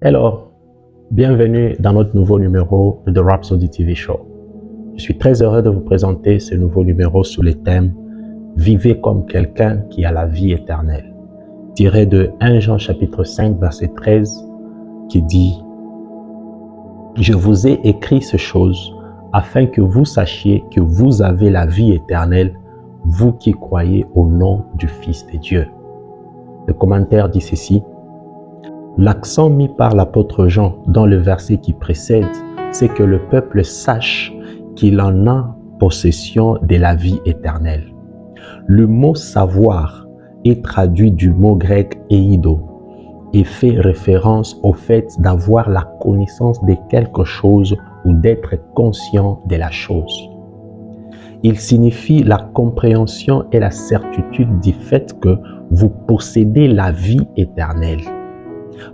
Hello, bienvenue dans notre nouveau numéro de The Rhapsody TV Show. Je suis très heureux de vous présenter ce nouveau numéro sous le thème « Vivez comme quelqu'un qui a la vie éternelle » tiré de 1 Jean chapitre 5 verset 13 qui dit « Je vous ai écrit ces choses afin que vous sachiez que vous avez la vie éternelle, vous qui croyez au nom du Fils de Dieu. » Le commentaire dit ceci. L'accent mis par l'apôtre Jean dans le verset qui précède, c'est que le peuple sache qu'il en a possession de la vie éternelle. Le mot « savoir » est traduit du mot grec « eido » et fait référence au fait d'avoir la connaissance de quelque chose ou d'être conscient de la chose. Il signifie la compréhension et la certitude du fait que vous possédez la vie éternelle.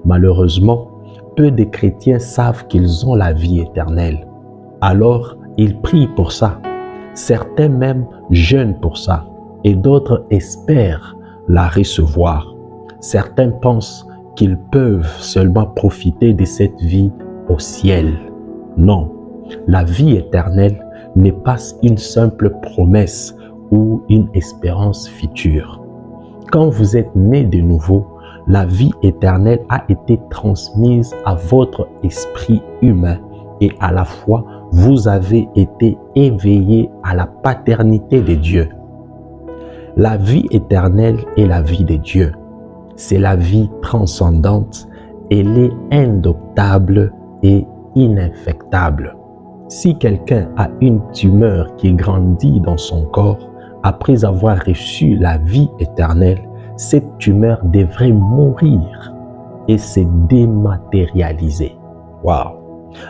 Malheureusement, peu de chrétiens savent qu'ils ont la vie éternelle. Alors, ils prient pour ça. Certains même jeûnent pour ça et d'autres espèrent la recevoir. Certains pensent qu'ils peuvent seulement profiter de cette vie au ciel. Non, la vie éternelle n'est pas une simple promesse ou une espérance future. Quand vous êtes né de nouveau, la vie éternelle a été transmise à votre esprit humain et à la fois, vous avez été éveillé à la paternité de Dieu. La vie éternelle est la vie de Dieu. C'est la vie transcendante. Elle est indoctable et ininfectable. Si quelqu'un a une tumeur qui grandit dans son corps, après avoir reçu la vie éternelle, cette tumeur devrait mourir et se dématérialiser. Waouh!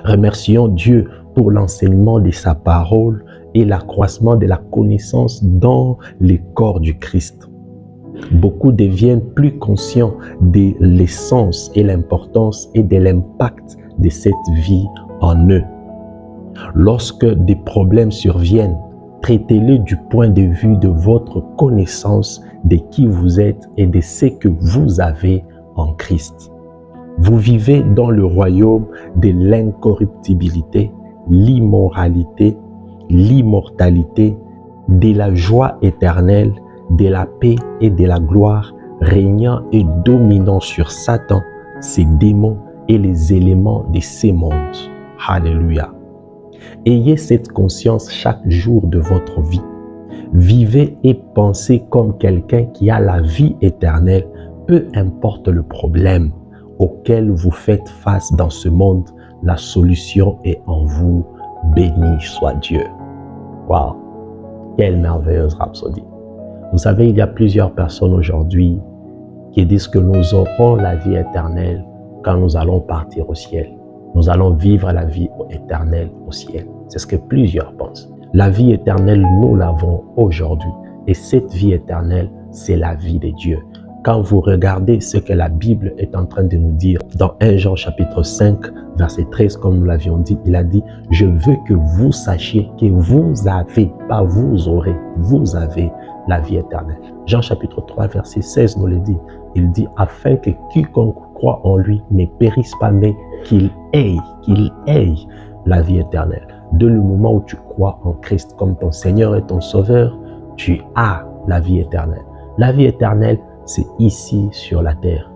Remercions Dieu pour l'enseignement de sa parole et l'accroissement de la connaissance dans le corps du Christ. Beaucoup deviennent plus conscients de l'essence et l'importance et de l'impact de cette vie en eux. Lorsque des problèmes surviennent, traitez-le du point de vue de votre connaissance de qui vous êtes et de ce que vous avez en Christ. Vous vivez dans le royaume de l'incorruptibilité, l'immoralité, l'immortalité, de la joie éternelle, de la paix et de la gloire, régnant et dominant sur Satan, ses démons et les éléments de ces mondes. Alléluia. Ayez cette conscience chaque jour de votre vie. Vivez et pensez comme quelqu'un qui a la vie éternelle, peu importe le problème auquel vous faites face dans ce monde, la solution est en vous. Béni soit Dieu. Waouh! Quelle merveilleuse rhapsodie. Vous savez, il y a plusieurs personnes aujourd'hui qui disent que nous aurons la vie éternelle quand nous allons partir au ciel. Nous allons vivre la vie éternelle au ciel. C'est ce que plusieurs pensent. La vie éternelle, nous l'avons aujourd'hui. Et cette vie éternelle, c'est la vie de Dieu. Quand vous regardez ce que la Bible est en train de nous dire, dans 1 Jean chapitre 5, verset 13, comme nous l'avions dit, il a dit « Je veux que vous sachiez que vous avez, pas vous aurez, vous avez la vie éternelle. » Jean chapitre 3, verset 16 nous le dit. Il dit « Afin que quiconque croit en lui ne périsse pas, mais qu'il ait la vie éternelle. » Dès le moment où tu crois en Christ comme ton Seigneur et ton Sauveur, tu as la vie éternelle. La vie éternelle, c'est ici sur la terre.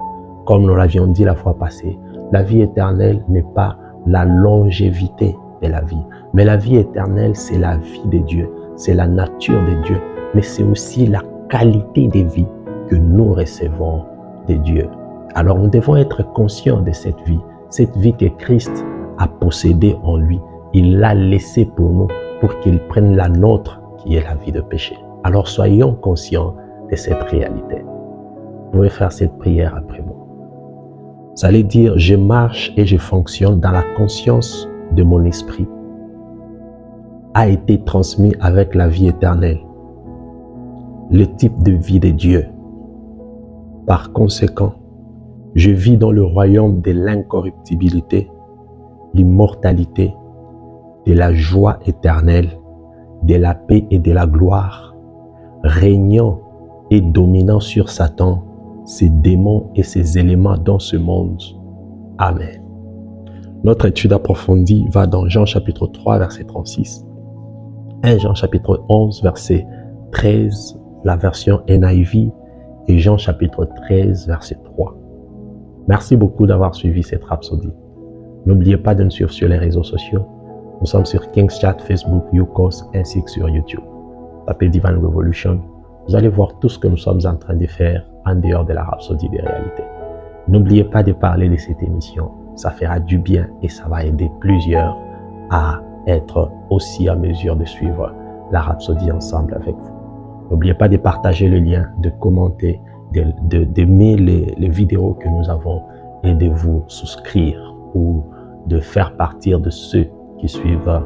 Comme nous l'avions dit la fois passée, la vie éternelle n'est pas la longévité de la vie, mais la vie éternelle, c'est la vie de Dieu, c'est la nature de Dieu, mais c'est aussi la qualité de vie que nous recevons de Dieu. Alors nous devons être conscients de cette vie que Christ a possédée en lui. Il l'a laissée pour nous, pour qu'il prenne la nôtre, qui est la vie de péché. Alors soyons conscients de cette réalité. Vous pouvez faire cette prière après moi. Vous allez dire, je marche et je fonctionne dans la conscience de mon esprit, a été transmis avec la vie éternelle, le type de vie de Dieu. Par conséquent, je vis dans le royaume de l'incorruptibilité, l'immortalité, de la joie éternelle, de la paix et de la gloire, régnant et dominant sur Satan, ses démons et ses éléments dans ce monde. Amen. Notre étude approfondie va dans Jean chapitre 3, verset 36, 1 Jean chapitre 11, verset 13, la version NIV, et Jean chapitre 13, verset 3. Merci beaucoup d'avoir suivi cette rhapsodie. N'oubliez pas de nous suivre sur les réseaux sociaux. Nous sommes sur King's Chat, Facebook, YouCause, ainsi que sur YouTube. Tapez Divine Revolution. Vous allez voir tout ce que nous sommes en train de faire en dehors de la rhapsodie des réalités. N'oubliez pas de parler de cette émission. Ça fera du bien et ça va aider plusieurs à être aussi à mesure de suivre la rhapsodie ensemble avec vous. N'oubliez pas de partager le lien, de commenter, d'aimer les vidéos que nous avons et de vous souscrire ou de faire partie de ceux qui suivent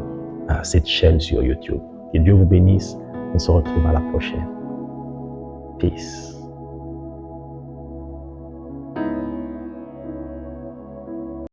cette chaîne sur YouTube. Que Dieu vous bénisse. On se retrouve à la prochaine. Peace.